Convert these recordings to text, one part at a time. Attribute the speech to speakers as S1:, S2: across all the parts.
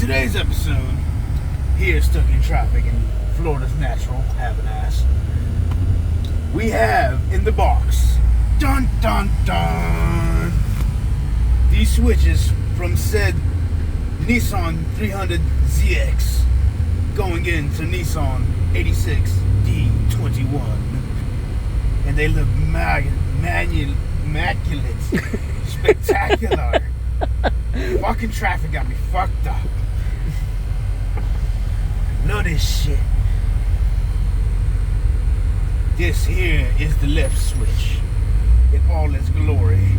S1: today's episode, here stuck in traffic in Florida's natural habitat, we have in the box, dun dun dun, these switches from said Nissan 300ZX going into Nissan 86 d21, and they look immaculate, spectacular. Fucking traffic got me fucked up. Love this shit. This here is the left switch in all its glory.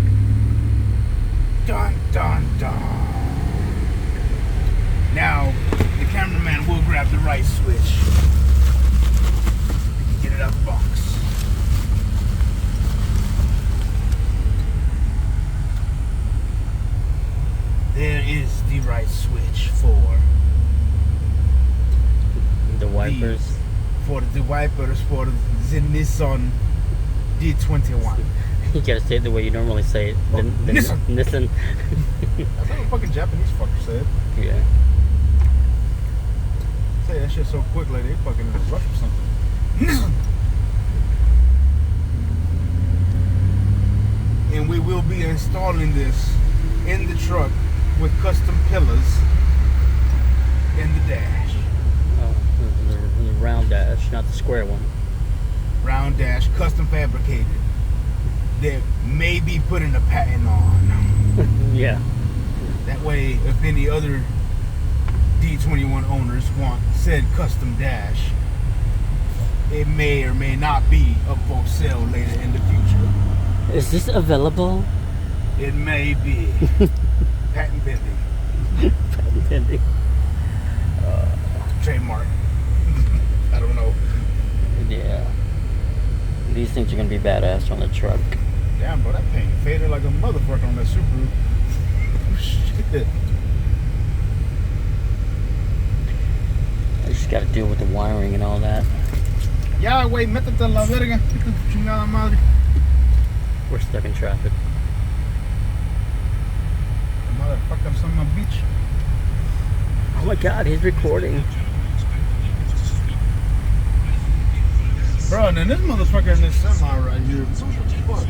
S1: Dun dun dun. Now the cameraman will grab the right switch. Get it out of the box. There is the right switch for
S2: the wipers.
S1: For the wipers for the Nissan d21.
S2: You gotta say it the way you normally say it.
S1: Oh, Nissan.
S2: Nissan.
S1: That's how a fucking Japanese fucker said.
S2: Yeah.
S1: Say that shit so quick, like they fucking rush or something. Nissan. And we will be installing this in the truck with custom pillars in the dash.
S2: Oh, the round dash, not the square one.
S1: Round dash, custom fabricated. That may be putting a patent on.
S2: Yeah.
S1: That way, if any other D21 owners want said custom dash, it may or may not be up for sale later in the future.
S2: Is this available?
S1: It may be. Patent pending.
S2: Patent pending.
S1: Trademark. I don't know.
S2: Yeah. These things are gonna be badass on the truck.
S1: Damn, bro, that paint faded like a motherfucker on that Subaru. Shit.
S2: I just gotta deal with the wiring and all that.
S1: Ya, güey, métete a la verga. Chingada madre.
S2: We're stuck in traffic.
S1: Motherfucker, I'm on my beach.
S2: Oh my god, he's recording.
S1: Bro, and then this motherfucker in this semi right here. What the fuck?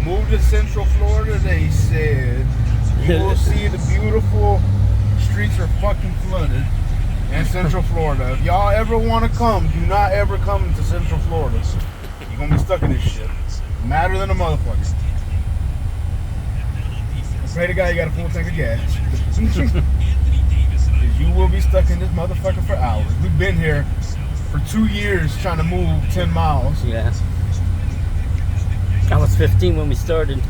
S1: Move to Central Florida, they said. You will see the beautiful streets are fucking flooded in Central Florida. If y'all ever want to come, do not ever come to Central Florida. You're going to be stuck in this shit. Madder than a motherfucker. Pray to God you got a full tank of gas. You will be stuck in this motherfucker for hours. We've been here for 2 years trying to move 10 miles.
S2: Yeah. I was 15 when we started.